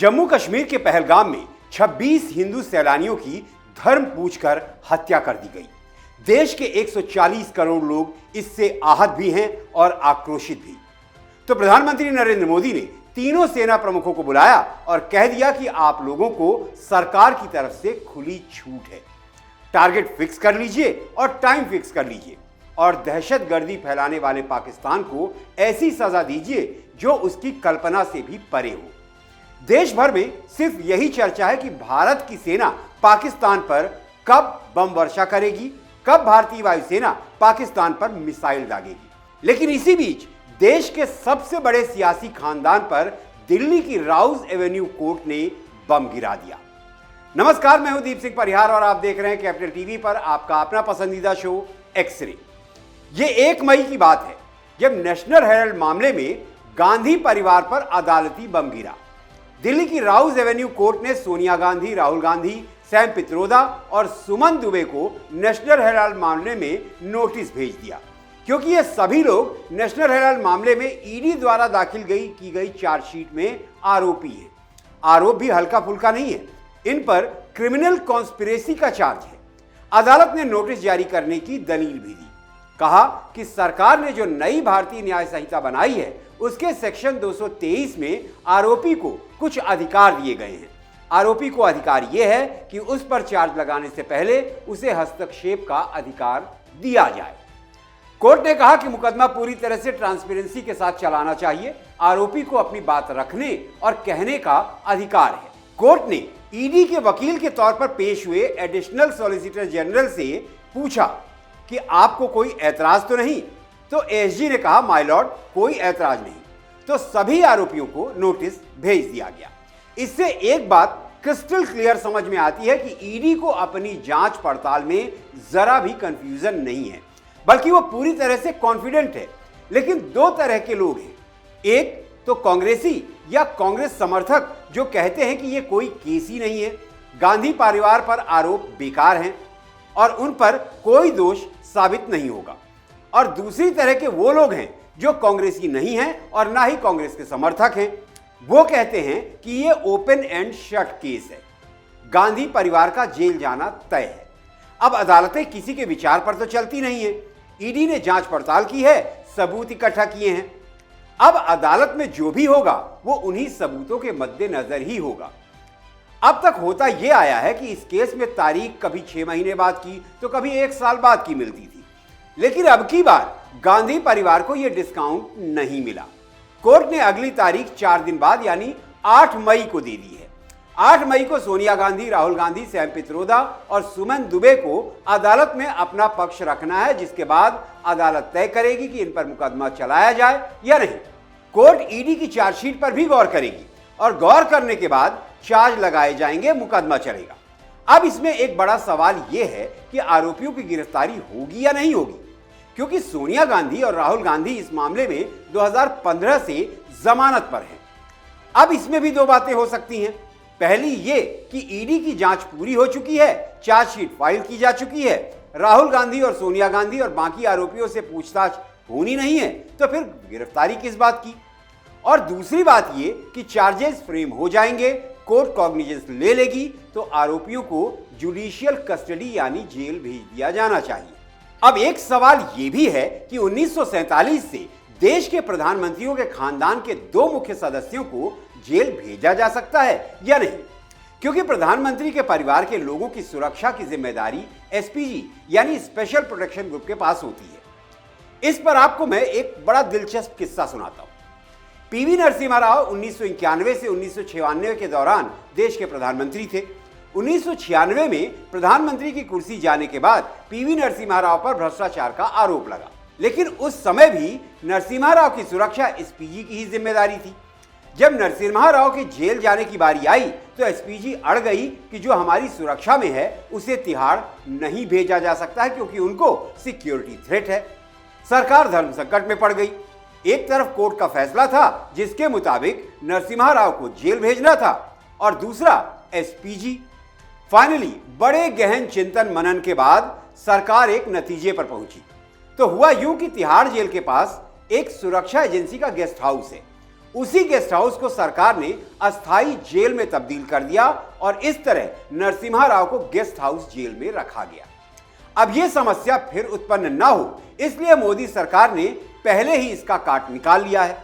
जम्मू कश्मीर के पहलगाम में 26 हिंदू सैलानियों की धर्म पूछकर हत्या कर दी गई। देश के 140 करोड़ लोग इससे आहत भी हैं और आक्रोशित भी। तो प्रधानमंत्री नरेंद्र मोदी ने तीनों सेना प्रमुखों को बुलाया और कह दिया कि आप लोगों को सरकार की तरफ से खुली छूट है। टारगेट फिक्स कर लीजिए और टाइम फिक्स कर लीजिए और दहशतगर्दी फैलाने वाले पाकिस्तान को ऐसी सजा दीजिए जो उसकी कल्पना से भी परे हो। देश भर में सिर्फ यही चर्चा है कि भारत की सेना पाकिस्तान पर कब बम वर्षा करेगी, कब भारतीय वायुसेना पाकिस्तान पर मिसाइल दागेगी। लेकिन इसी बीच देश के सबसे बड़े सियासी खानदान पर दिल्ली की राउज एवेन्यू कोर्ट ने बम गिरा दिया। नमस्कार, मैं हूं दीप सिंह परिहार और आप देख रहे हैं कैपिटल टीवी पर आपका अपना पसंदीदा शो एक्स-रे। ये 1 मई की बात है जब नेशनल हेराल्ड मामले में गांधी परिवार पर अदालती बम गिरा। दिल्ली की राउज एवेन्यू कोर्ट ने सोनिया गांधी, राहुल गांधी, सैम पित्रोदा और सुमन दुबे को नेशनल हेराल्ड मामले में नोटिस भेज दिया, क्योंकि ये सभी लोग नेशनल हेराल्ड मामले में ईडी द्वारा दाखिल की गई चार्जशीट में आरोपी हैं। आरोप भी हल्का फुल्का नहीं है, इन पर क्रिमिनल कॉन्स्पिरेसी का चार्ज है। अदालत ने नोटिस जारी करने की दलील भी दी। कहा कि सरकार ने जो नई भारतीय न्याय संहिता बनाई है उसके सेक्शन 223 में आरोपी को कुछ अधिकार दिए गए हैं। आरोपी को अधिकार यह है कि उस पर चार्ज लगाने से पहले उसे हस्तक्षेप का अधिकार दिया जाए। कोर्ट ने कहा कि मुकदमा पूरी तरह से ट्रांसपेरेंसी के साथ चलाना चाहिए। आरोपी को अपनी बात रखने और कहने का अधिकार है। कोर्ट ने ईडी के वकील के तौर पर पेश हुए एडिशनल सॉलिसिटर जनरल से पूछा कि आपको कोई ऐतराज तो नहीं? तो एसजी ने कहा, माय लॉर्ड, कोई ऐतराज नहीं। तो सभी आरोपियों को नोटिस भेज दिया गया। इससे एक बात क्रिस्टल क्लियर समझ में आती है कि ईडी को अपनी जांच पड़ताल में जरा भी कंफ्यूजन नहीं है, बल्कि वो पूरी तरह से कॉन्फिडेंट है। लेकिन 2 तरह के लोग हैं। एक तो कांग्रेसी या कांग्रेस समर्थक जो कहते हैं कि ये कोई केस ही नहीं है, गांधी परिवार पर आरोप बेकार हैं और उन पर कोई दोष साबित नहीं होगा। और दूसरी तरह के वो लोग हैं जो कांग्रेसी नहीं हैं और ना ही कांग्रेस के समर्थक हैं। वो कहते हैं कि ये ओपन एंड शट केस है, गांधी परिवार का जेल जाना तय है। अब अदालतें किसी के विचार पर तो चलती नहीं है। ईडी ने जांच पड़ताल की है, सबूत इकट्ठा किए हैं। अब अदालत में जो भी होगा वो उन्हीं सबूतों के मद्देनजर ही होगा। अब तक होता यह आया है कि इस केस में तारीख कभी 6 महीने बाद की तो कभी 1 साल बाद की मिलती थी, लेकिन अब की बार गांधी परिवार को यह डिस्काउंट नहीं मिला। कोर्ट ने अगली तारीख 4 दिन बाद यानी 8 मई को दे दी है। 8 मई को सोनिया गांधी, राहुल गांधी, सैम पित्रोदा और सुमन दुबे को अदालत में अपना पक्ष रखना है, जिसके बाद अदालत तय करेगी कि इन पर मुकदमा चलाया जाए या नहीं। कोर्ट ईडी की चार्जशीट पर भी गौर करेगी और गौर करने के बाद चार्ज लगाए जाएंगे, मुकदमा चलेगा। अब इसमें एक बड़ा सवाल यह है कि आरोपियों की गिरफ्तारी होगी या नहीं होगी, क्योंकि सोनिया गांधी और राहुल गांधी इस मामले में 2015 से जमानत पर हैं। अब इसमें भी 2 बातें हो सकती हैं। पहली ये कि ईडी की जांच पूरी हो चुकी है, चार्जशीट फाइल की जा चुकी है, राहुल गांधी और सोनिया गांधी और बाकी आरोपियों से पूछताछ होनी नहीं है, तो फिर गिरफ्तारी किस बात की। और दूसरी बात ये कि चार्जेस फ्रेम हो जाएंगे, कोर्ट कॉग्निजेंस ले लेगी, तो आरोपियों को जुडिशियल कस्टडी यानी जेल भेज दिया जाना चाहिए। अब एक सवाल यह भी है कि 1947 से देश के प्रधानमंत्रियों के खानदान के 2 मुख्य सदस्यों को जेल भेजा जा सकता है या नहीं, क्योंकि प्रधानमंत्री के परिवार के लोगों की सुरक्षा की जिम्मेदारी एसपीजी यानी स्पेशल प्रोटेक्शन ग्रुप के पास होती है। इस पर आपको मैं एक बड़ा दिलचस्प किस्सा सुनाता हूं। पीवी नरसिम्हा राव 1991 से 1996 के दौरान देश के प्रधानमंत्री थे। 1996 में प्रधानमंत्री की कुर्सी जाने के बाद पीवी नरसिम्हा राव पर भ्रष्टाचार का आरोप लगा, लेकिन उस समय भी नरसिम्हा राव की सुरक्षा एसपीजी की ही जिम्मेदारी थी। जब नरसिम्हा राव के जेल जाने की बारी आई तो एसपीजी अड़ गई कि जो हमारी सुरक्षा में है उसे तिहाड़ नहीं भेजा जा सकता है, क्योंकि उनको सिक्योरिटी थ्रेट है। सरकार धर्म संकट में पड़ गई। एक तरफ कोर्ट का फैसला था जिसके मुताबिक नरसिम्हा राव को जेल भेजना था और दूसरा एसपीजी। फाइनली बड़े गहन चिंतन मनन के बाद सरकार एक नतीजे पर पहुंची। तो हुआ यूं कि तिहाड़ जेल के पास एक सुरक्षा एजेंसी का गेस्ट हाउस है उसी गेस्ट हाउस को सरकार ने अस्थायी जेल में तब्दील कर दिया और इस तरह नरसिम्हा राव को गेस्ट हाउस जेल में रखा गया। अब यह समस्या फिर उत्पन्न न हो, इसलिए मोदी सरकार ने पहले ही इसका काट निकाल लिया है।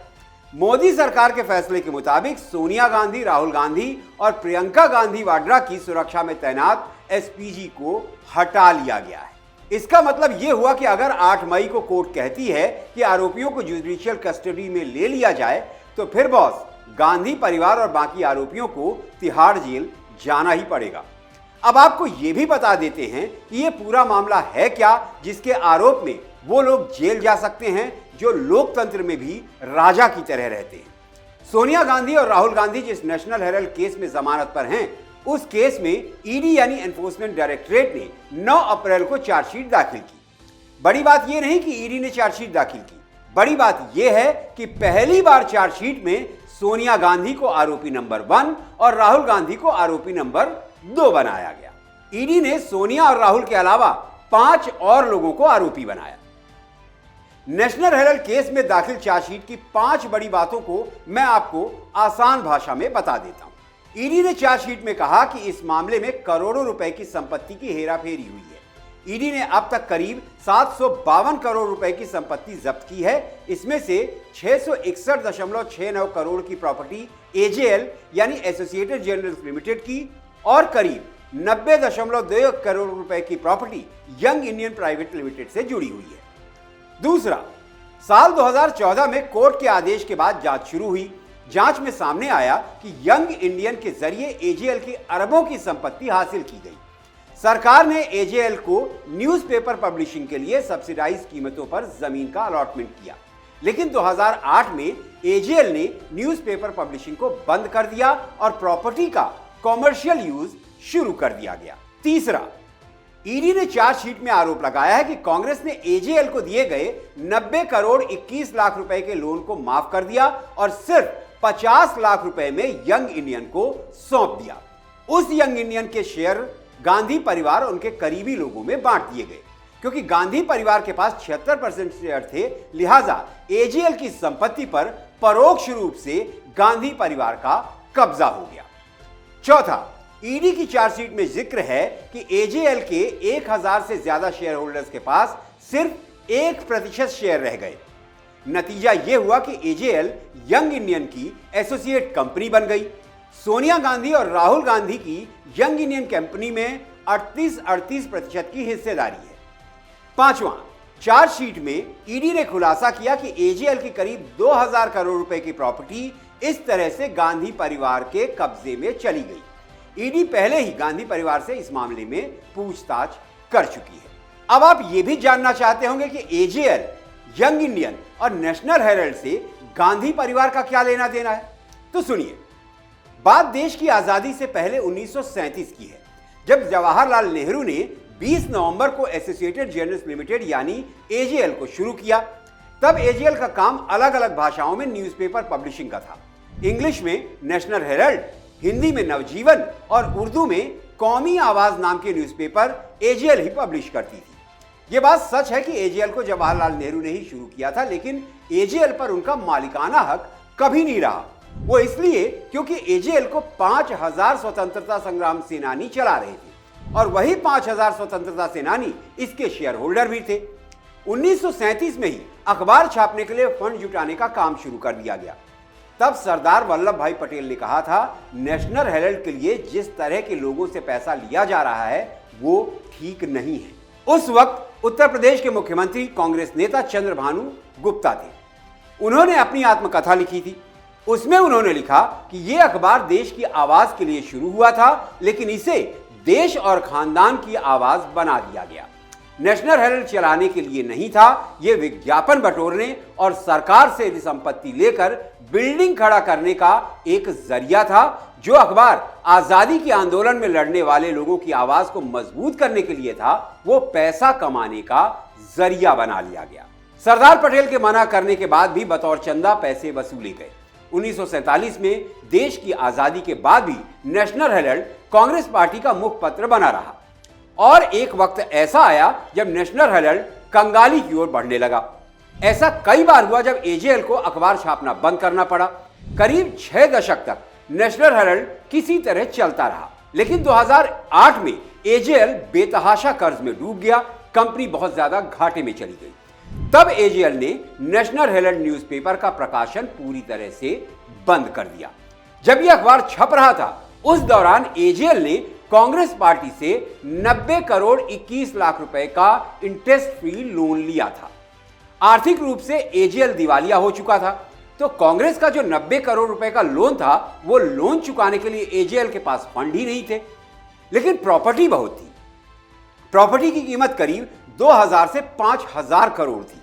मोदी सरकार के फैसले के मुताबिक सोनिया गांधी, राहुल गांधी और प्रियंका गांधी वाड्रा की सुरक्षा में तैनात एसपीजी को हटा लिया गया है। इसका मतलब यह हुआ कि अगर 8 मई को कोर्ट कहती है कि आरोपियों को जुडिशियल कस्टडी में ले लिया जाए, तो फिर बॉस गांधी परिवार और बाकी आरोपियों को तिहाड़ जेल जाना ही पड़ेगा। अब आपको यह भी बता देते हैं कि यह पूरा मामला है क्या जिसके आरोप में वो लोग जेल जा सकते हैं जो लोकतंत्र में भी राजा की तरह रहते हैं। सोनिया गांधी और राहुल गांधी जिस नेशनल हेराल्ड केस में जमानत पर हैं, उस केस में ईडी यानी एनफोर्समेंट डायरेक्टरेट ने 9 अप्रैल को चार्जशीट दाखिल की। बड़ी बात यह नहीं कि ईडी ने चार्जशीट दाखिल की, बड़ी बात यह है कि पहली बार चार्जशीट में सोनिया गांधी को आरोपी नंबर 1 और राहुल गांधी को आरोपी नंबर 2 बनाया गया। ईडी ने सोनिया और राहुल के अलावा 5 और लोगों को आरोपी बनाया। नेशनल हेराल्ड केस में दाखिल चार्जशीट की 5 बड़ी बातों को मैं आपको आसान भाषा में बता देता हूं। ईडी ने चार्जशीट में कहा कि इस मामले में करोड़ों रुपए की संपत्ति की हेराफेरी हुई है। ईडी ने अब तक करीब 752 करोड़ रुपए की संपत्ति जब्त की है। इसमें से 661.69 करोड़ की प्रॉपर्टी एजेएल यानी एसोसिएटेड जेनरल्स लिमिटेड की और करीब 90.2 करोड़ रुपए की property young Indian private limited से जुड़ी हुई है। दूसरा, साल 2014 में कोर्ट के आदेश के बाद जांच शुरू हुई। जांच में सामने आया कि यंग इंडियन के जरिए एजेएल की अरबों की संपत्ति हासिल की गई। सरकार ने एजेएल को न्यूज़पेपर पब्लिशिंग के लिए सब्सिडाइज कीमतों पर जमीन का अलॉटमेंट किया, लेकिन 2008 में एजेएल ने न्यूज़पेपर पब्लिशिंग को बंद कर दिया और प्रॉपर्टी का कॉमर्शियल यूज शुरू कर दिया गया। तीसरा, ईडी ने चार्जशीट में आरोप लगाया है कि कांग्रेस ने एजेएल को दिए गए 90 करोड़ 21 लाख रुपए के लोन को माफ कर दिया और सिर्फ 50 लाख रुपए में यंग इंडियन को सौंप दिया। उस यंग इंडियन के शेयर गांधी परिवार और उनके करीबी लोगों में बांट दिए गए। क्योंकि गांधी परिवार के पास 76% शेयर थे, लिहाजा एजेएल की संपत्ति पर परोक्ष रूप से गांधी परिवार का कब्जा हो गया। चौथा, ईडी की चार्जशीट में जिक्र है कि एजेएल के 1000 से ज्यादा शेयर होल्डर्स के पास सिर्फ 1% शेयर रह गए। नतीजा यह हुआ कि एजेएल यंग इंडियन की एसोसिएट कंपनी बन गई। सोनिया गांधी और राहुल गांधी की यंग इंडियन कंपनी में 38% की हिस्सेदारी है। पांचवां, चार्जशीट में ईडी ने खुलासा किया कि एजेएल की करीब 2000 करोड़ रुपए की प्रॉपर्टी इस तरह से गांधी परिवार के कब्जे में चली गई। ईडी पहले ही गांधी परिवार से इस मामले में पूछताछ कर चुकी है। अब आप यह भी जानना चाहते होंगे कि एजेएल, यंग इंडियन और नेशनल हेराल्ड से गांधी परिवार का क्या लेना देना है, तो सुनिए। बात देश की आजादी से पहले 1937 की है, जब जवाहरलाल नेहरू ने 20 नवंबर को एसोसिएटेड जेनरल्स लिमिटेड यानी एजेएल को शुरू किया। तब एजेएल का काम अलग अलग भाषाओं में न्यूज़पेपर पब्लिशिंग का था। इंग्लिश में नेशनल हेराल्ड, हिंदी में नवजीवन और उर्दू में कौमी आवाज नाम के न्यूज़पेपर एजेएल ही पब्लिश करती थी। यह बात सच है कि एजेएल को जवाहरलाल नेहरू ने ही शुरू किया था, लेकिन एजेएल पर उनका मालिकाना हक कभी नहीं रहा। वो इसलिए क्योंकि एजेएल को 5000 स्वतंत्रता संग्राम सेनानी चला रहे थे और वही 5000 स्वतंत्रता सेनानी इसके शेयर होल्डर भी थे। 1937 में ही अखबार छापने के लिए फंड जुटाने का काम शुरू कर दिया गया। तब सरदार वल्लभ भाई पटेल ने कहा था, नेशनल हेराल्ड के लिए जिस तरह के लोगों से पैसा लिया जा रहा है वो ठीक नहीं है। उस वक्त उत्तर प्रदेश के मुख्यमंत्री कांग्रेस नेता चंद्रभानु गुप्ता थे। उन्होंने अपनी आत्मकथा लिखी थी। उसमें उन्होंने लिखा कि यह अखबार देश की आवाज के लिए शुरू हुआ था, लेकिन इसे देश और खानदान की आवाज बना दिया गया। नेशनल हेराल्ड चलाने के लिए नहीं था, यह विज्ञापन बटोरने और सरकार से संपत्ति लेकर बिल्डिंग खड़ा करने का एक जरिया था। जो अखबार आजादी के आंदोलन में लड़ने वाले लोगों की आवाज को मजबूत करने के लिए था, वो पैसा कमाने का जरिया बना लिया गया। सरदार पटेल के मना करने के बाद भी बतौर चंदा पैसे वसूले गए। 1947 में देश की आजादी के बाद भी नेशनल हेराल्ड कांग्रेस पार्टी का मुखपत्र बना रहा और एक वक्त ऐसा आया जब नेशनल हेराल्ड कंगाली की ओर बढ़ने लगा। ऐसा कई बार हुआ जब एजेएल को अखबार छापना बंद करना पड़ा। करीब 6 दशक तक नेशनल हेराल्ड किसी तरह चलता रहा, लेकिन 2008 में एजेएल बेतहाशा कर्ज में डूब गया, कंपनी बहुत ज्यादा घाटे में चली गई। तब एजेएल ने नेशनल हेराल्ड न्यूज़पेपर का प्रकाशन पूरी तरह से बंद कर दिया। जब यह अखबार छप रहा था, उस दौरान एजेएल ने कांग्रेस पार्टी से 90 करोड़ 21 लाख रुपए का इंटरेस्ट फ्री लोन लिया था। आर्थिक रूप से एजेएल दिवालिया हो चुका था, तो कांग्रेस का जो 90 करोड़ रुपए का लोन था, वो लोन चुकाने के लिए एजेएल के पास फंड ही नहीं थे। लेकिन प्रॉपर्टी बहुत थी। प्रॉपर्टी की कीमत करीब 2000 से 5000 करोड़ थी।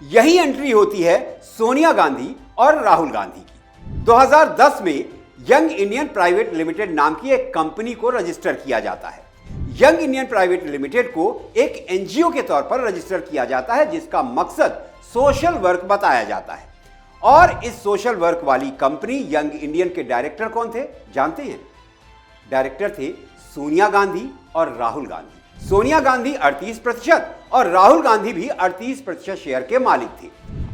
यही एंट्री होती है सोनिया गांधी और राहुल गांधी की। 2010 में यंग इंडियन प्राइवेट लिमिटेड नाम की एक कंपनी को रजिस्टर किया जाता है। यंग इंडियन प्राइवेट लिमिटेड को एक एनजीओ के तौर पर रजिस्टर किया जाता है, जिसका मकसद सोशल वर्क बताया जाता है। और इस सोशल वर्क वाली कंपनी यंग इंडियन के डायरेक्टर कौन थे जानते हैं? डायरेक्टर थे सोनिया गांधी और राहुल गांधी। सोनिया गांधी 38% और राहुल गांधी भी 38% शेयर के मालिक थे,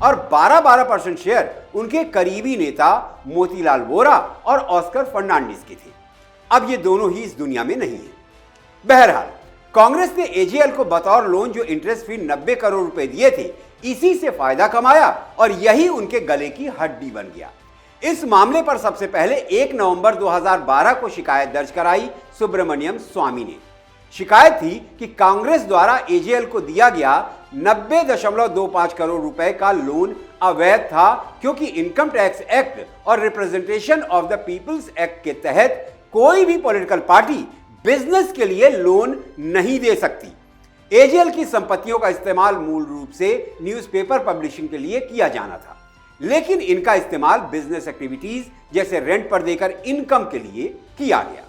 और 12% शेयर उनके करीबी नेता मोतीलाल वोरा और ऑस्कर फर्नांडिस के थे। अब ये दोनों ही इस दुनिया में नहीं है। बहरहाल, कांग्रेस ने एजेएल को बतौर लोन जो इंटरेस्ट फ्री 90 करोड़ रुपए दिए थे, इसी से फायदा कमाया और यही उनके गले की हड्डी बन गया। इस मामले पर सबसे पहले 1 नवंबर 2012 को शिकायत दर्ज कराई सुब्रमण्यम स्वामी ने। शिकायत थी कि कांग्रेस द्वारा एजेएल को दिया गया 90.25 करोड़ रुपए का लोन अवैध था, क्योंकि इनकम टैक्स एक्ट और representation of the people's act के तहत कोई भी पॉलिटिकल पार्टी बिजनेस के लिए लोन नहीं दे सकती। एजेएल की संपत्तियों का इस्तेमाल मूल रूप से न्यूज़पेपर पब्लिशिंग के लिए किया जाना था, लेकिन इनका इस्तेमाल बिजनेस एक्टिविटीज जैसे रेंट पर देकर इनकम के लिए किया गया।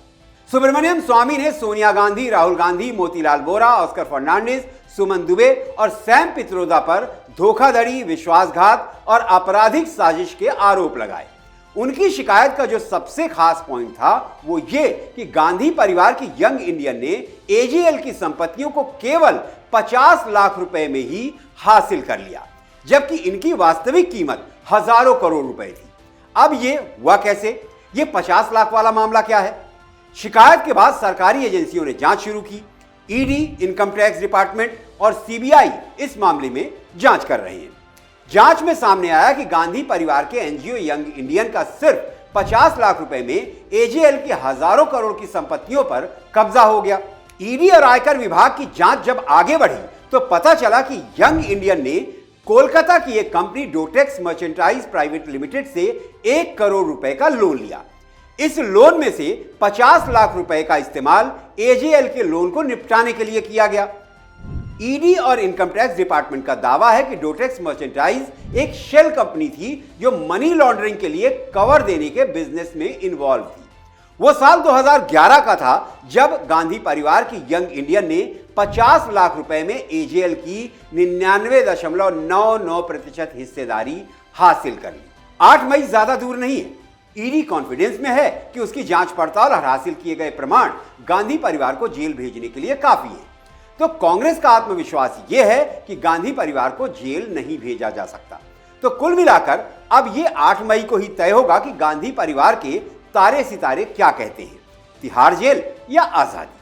सुब्रमण्यम स्वामी ने सोनिया गांधी, राहुल गांधी, मोतीलाल वोरा, ऑस्कर फर्नांडिस, सुमन दुबे और सैम पित्रोदा पर धोखाधड़ी, विश्वासघात और आपराधिक साजिश के आरोप लगाए। उनकी शिकायत का जो सबसे खास पॉइंट था वो ये कि गांधी परिवार की यंग इंडियन ने एजेएल की संपत्तियों को केवल 50 लाख रुपए में ही हासिल कर लिया, जबकि इनकी वास्तविक कीमत हजारों करोड़ रुपए थी। अब ये हुआ कैसे? ये 50 लाख वाला मामला क्या है? शिकायत के बाद सरकारी एजेंसियों ने जांच शुरू की। ईडी, इनकम टैक्स डिपार्टमेंट और सीबीआई इस मामले में जांच कर रहे हैं। जांच में सामने आया कि गांधी परिवार के एनजीओ यंग इंडियन का सिर्फ 50 लाख रुपए में एजेएल की हजारों करोड़ की संपत्तियों पर कब्जा हो गया। ईडी और आयकर विभाग की जांच जब आगे बढ़ी तो पता चला कि यंग इंडियन ने कोलकाता की एक कंपनी डोटेक्स मर्चेंटाइज प्राइवेट लिमिटेड से 1 करोड़ रुपए का लोन लिया। इस लोन में से 50 लाख रुपए का इस्तेमाल एजेएल के लोन को निपटाने के लिए किया गया। ईडी और इनकम टैक्स डिपार्टमेंट का दावा है कि डोटेक्स मर्चेंटाइज एक शेल कंपनी थी जो मनी लॉन्ड्रिंग के लिए कवर देने के बिजनेस में इन्वॉल्व थी। वो साल 2011 का था जब गांधी परिवार की यंग इंडियन ने 50 लाख रुपए में एजेएल की 99.99% हिस्सेदारी हासिल कर ली। 8 मई ज्यादा दूर नहीं है। ईडी कॉन्फिडेंस में है कि उसकी जांच पड़ताल और हासिल किए गए प्रमाण गांधी परिवार को जेल भेजने के लिए काफी है। तो कांग्रेस का आत्मविश्वास यह है कि गांधी परिवार को जेल नहीं भेजा जा सकता। तो कुल मिलाकर अब यह 8 मई को ही तय होगा कि गांधी परिवार के तारे सितारे क्या कहते हैं, तिहाड़ जेल या आजादी।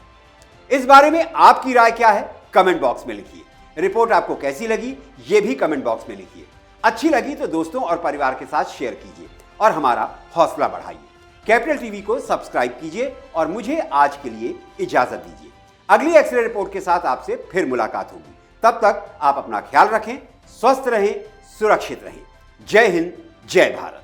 इस बारे में आपकी राय क्या है? कमेंट बॉक्स में लिखिए। रिपोर्ट आपको कैसी लगी यह भी कमेंट बॉक्स में लिखिए। अच्छी लगी तो दोस्तों और परिवार के साथ शेयर कीजिए और हमारा हौसला बढ़ाइए। कैपिटल टीवी को सब्सक्राइब कीजिए और मुझे आज के लिए इजाजत दीजिए। अगली एक्सरे रिपोर्ट के साथ आपसे फिर मुलाकात होगी। तब तक आप अपना ख्याल रखें, स्वस्थ रहें, सुरक्षित रहें। जय हिंद, जय भारत।